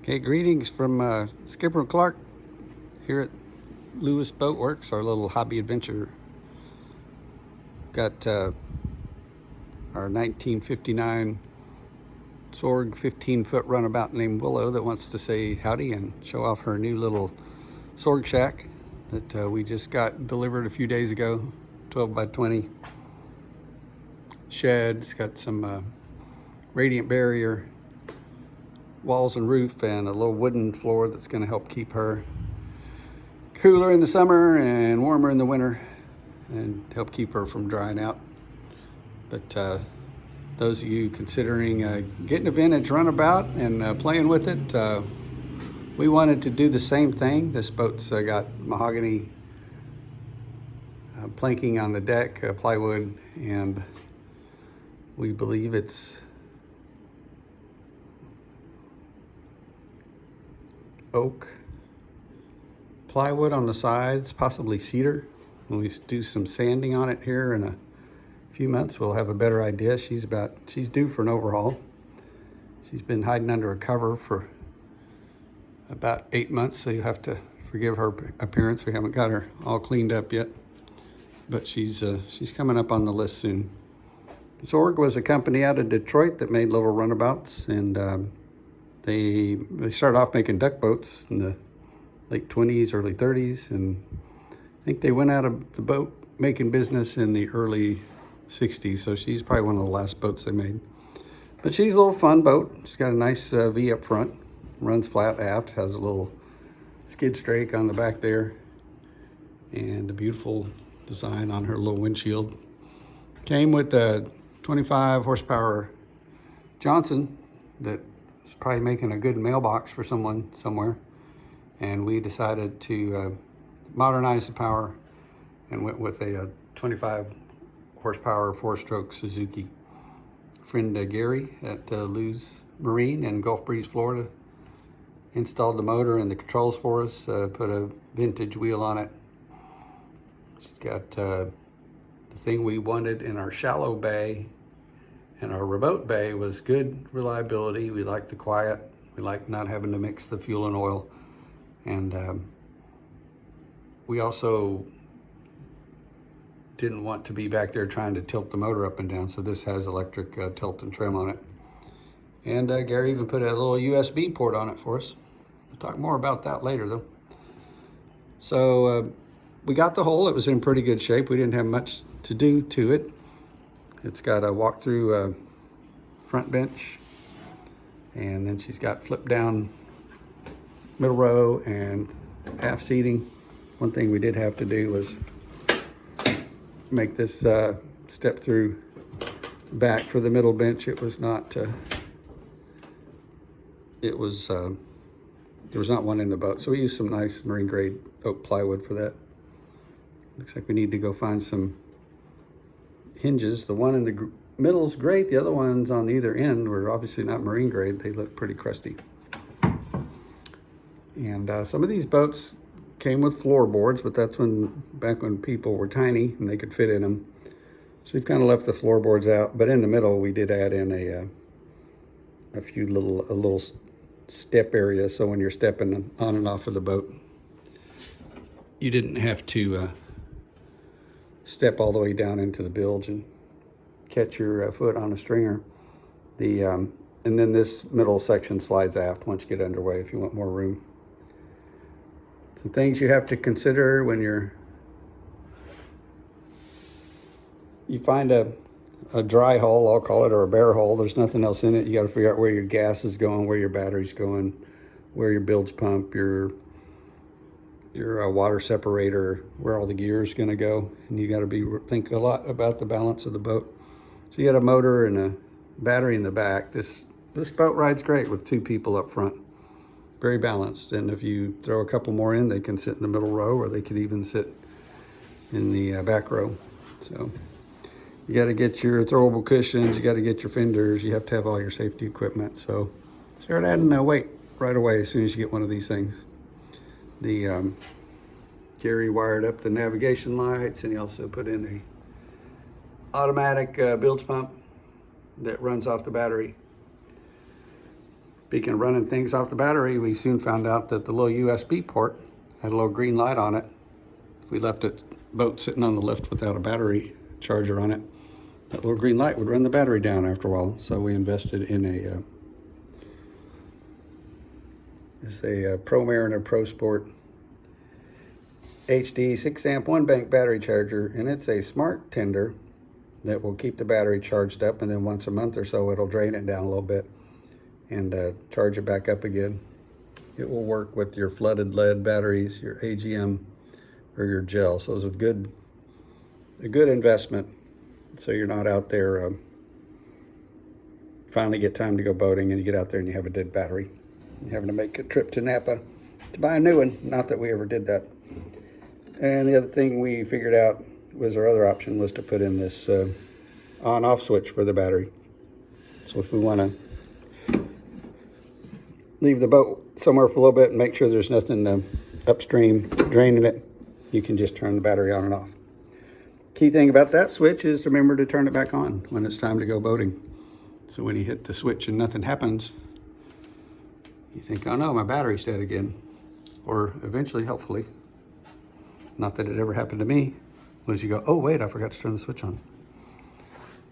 Okay, greetings from Skipper and Clark here at Lewis Boat Works, our little hobby adventure. Got our 1959 Sorg 15-foot runabout named Willow that wants to say howdy and show off her new little Sorg shack that we just got delivered a few days ago. 12 by 20 shed. It's got some radiant barrier walls and roof and a little wooden floor that's going to help keep her cooler in the summer and warmer in the winter and help keep her from drying out. But those of you considering getting a vintage runabout and playing with it, we wanted to do the same thing. This boat's got mahogany planking on the deck, plywood, and we believe it's oak plywood on the sides, possibly cedar. When we do some sanding on it here in a few months, we'll have a better idea. She's due for an overhaul. She's been hiding under a cover for about 8 months, so you have to forgive her appearance. We haven't got her all cleaned up yet, but she's coming up on the list soon. Sorg was a company out of Detroit that made little runabouts, and they started off making duck boats in the late 20s, early 30s, and I think they went out of the boat making business in the early 60s, so she's probably one of the last boats they made. But she's a little fun boat. She's got a nice V up front, runs flat aft, has a little skid strake on the back there, and a beautiful design on her little windshield. Came with a 25 horsepower Johnson that was probably making a good mailbox for someone somewhere, and we decided to modernize the power and went with a 25 horsepower 4-stroke Suzuki. Friend Gary at Lou's Marine in Gulf Breeze, Florida, installed the motor and the controls for us, put a vintage wheel on it. She's got the thing we wanted in our shallow bay, and our remote bay was good reliability. We like the quiet. We like not having to mix the fuel and oil. And we also didn't want to be back there trying to tilt the motor up and down, so this has electric tilt and trim on it. And Gary even put a little USB port on it for us. We'll talk more about that later though. So we got the hull. It was in pretty good shape. We didn't have much to do to it. It's got a walk-through front bench, and then she's got flip down middle row and aft seating. One thing we did have to do was make this step through back for the middle bench. It was not, there was not one in the boat, so we used some nice marine grade oak plywood for that. Looks like we need to go find some hinges. The one in the middle is great. The other ones on either end were obviously not marine grade. They look pretty crusty. And some of these boats came with floorboards, but that's back when people were tiny and they could fit in them. So we've kind of left the floorboards out, but in the middle we did add in a little step area, so when you're stepping on and off of the boat, you didn't have to step all the way down into the bilge and catch your foot on a stringer. And then this middle section slides aft once you get underway if you want more room. Some things you have to consider when you find a dry hull, I'll call it, or a bare hull. There's nothing else in it. You got to figure out where your gas is going, where your battery's going, where your bilge pump, your water separator, where all the gear is going to go, and you got to think a lot about the balance of the boat. So you got a motor and a battery in the back. This boat rides great with 2 people up front. Very balanced, and if you throw a couple more in, they can sit in the middle row, or they could even sit in the back row. So you got to get your throwable cushions, you got to get your fenders, you have to have all your safety equipment. So start adding weight right away as soon as you get one of these things. Gary wired up the navigation lights, and he also put in a automatic bilge pump that runs off the battery. Speaking of running things off the battery, we soon found out that the little USB port had a little green light on it. If we left it boat sitting on the lift without a battery charger on it, that little green light would run the battery down after a while. So we invested in a Pro Mariner Pro Sport HD 6 amp 1 bank battery charger, and it's a smart tender that will keep the battery charged up, and then once a month or so it'll drain it down a little bit and charge it back up again. It will work with your flooded lead batteries, your AGM, or your gel. So it's a good investment. So you're not out there finally get time to go boating and you get out there and you have a dead battery. You're having to make a trip to Napa to buy a new one. Not that we ever did that. And the other thing we figured out was our other option was to put in this on-off switch for the battery. So if we want to leave the boat somewhere for a little bit and make sure there's nothing upstream draining it, you can just turn the battery on and off. Key thing about that switch is to remember to turn it back on when it's time to go boating. So when you hit the switch and nothing happens, you think, oh no, my battery's dead again. Or eventually, hopefully, not that it ever happened to me, was you go, oh wait, I forgot to turn the switch on.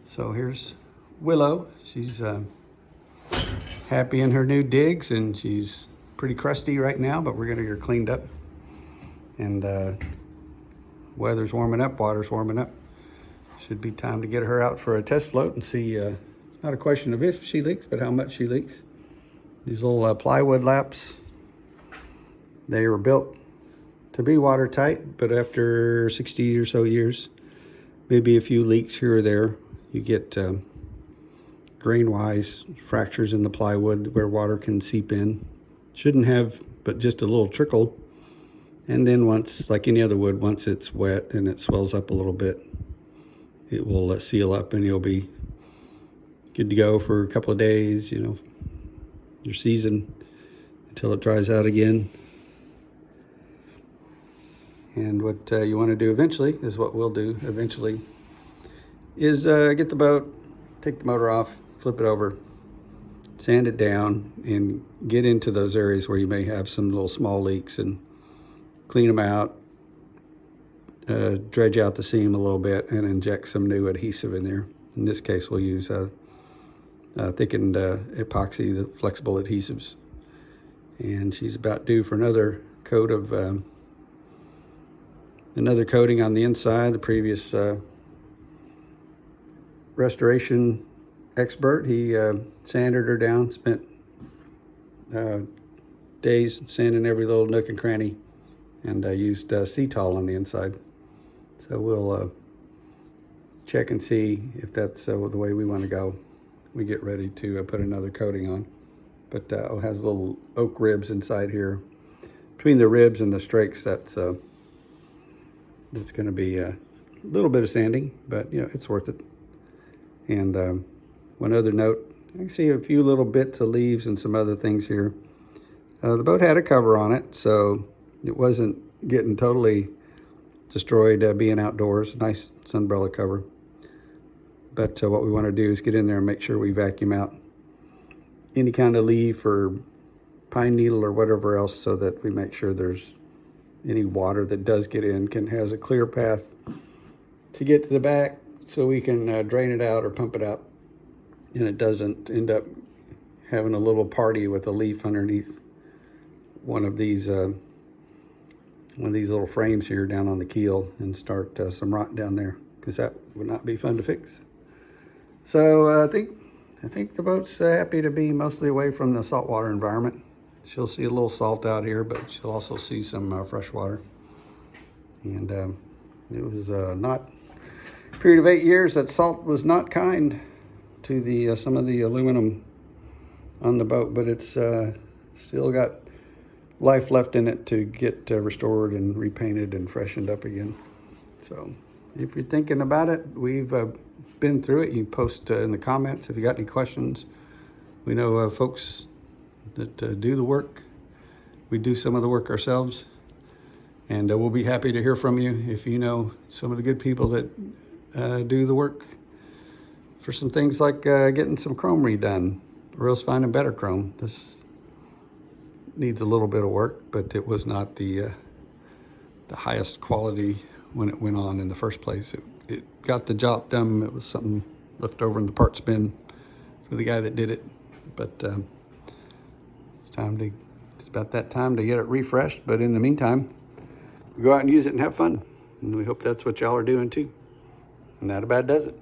So here's Willow. She's happy in her new digs, and she's pretty crusty right now, but we're gonna get her cleaned up. And weather's warming up, water's warming up. Should be time to get her out for a test float and see, not a question of if she leaks, but how much she leaks. These little plywood laps, they were built to be watertight, but after 60 or so years, maybe a few leaks here or there, you get grain-wise fractures in the plywood where water can seep in. Shouldn't have, but just a little trickle. And then once, like any other wood, once it's wet and it swells up a little bit, it will seal up and you'll be good to go for a couple of days, you know, your season, until it dries out again. And what you want to do eventually is what we'll do eventually is get the boat, take the motor off, flip it over, sand it down, and get into those areas where you may have some little small leaks and clean them out, dredge out the seam a little bit, and inject some new adhesive in there. In this case, we'll use thickened epoxy, the flexible adhesives. And she's about due for another coat of another coating on the inside. The previous restoration expert, he sanded her down, spent days sanding every little nook and cranny, and used Cetal on the inside. So we'll check and see if that's the way we want to go. We get ready to put another coating on. But it has little oak ribs inside here. Between the ribs and the strakes, that's going to be a little bit of sanding, but you know, it's worth it. And one other note, I can see a few little bits of leaves and some other things here. The boat had a cover on it, so it wasn't getting totally destroyed being outdoors. Nice sunbrella cover. But what we want to do is get in there and make sure we vacuum out any kind of leaf or pine needle or whatever else, so that we make sure there's any water that does get in has a clear path to get to the back, so we can drain it out or pump it out, and it doesn't end up having a little party with a leaf underneath one of these little frames here down on the keel and start some rot down there, because that would not be fun to fix. So I think the boat's happy to be mostly away from the saltwater environment. She'll see a little salt out here, but she'll also see some fresh water. And it was not a period of 8 years that salt was not kind to the some of the aluminum on the boat, but it's still got life left in it to get restored and repainted and freshened up again. So if you're thinking about it, we've been through it. You can post in the comments if you got any questions. We know folks that do the work. We do some of the work ourselves, and we'll be happy to hear from you if you know some of the good people that do the work for some things like getting some chrome redone, Real's finding better chrome. This needs a little bit of work, but it was not the highest quality when it went on in the first place. It got the job done. It was something left over in the parts bin for the guy that did it, but it's about that time to get it refreshed. But in the meantime, go out and use it and have fun, and we hope that's what y'all are doing too. And that about does it.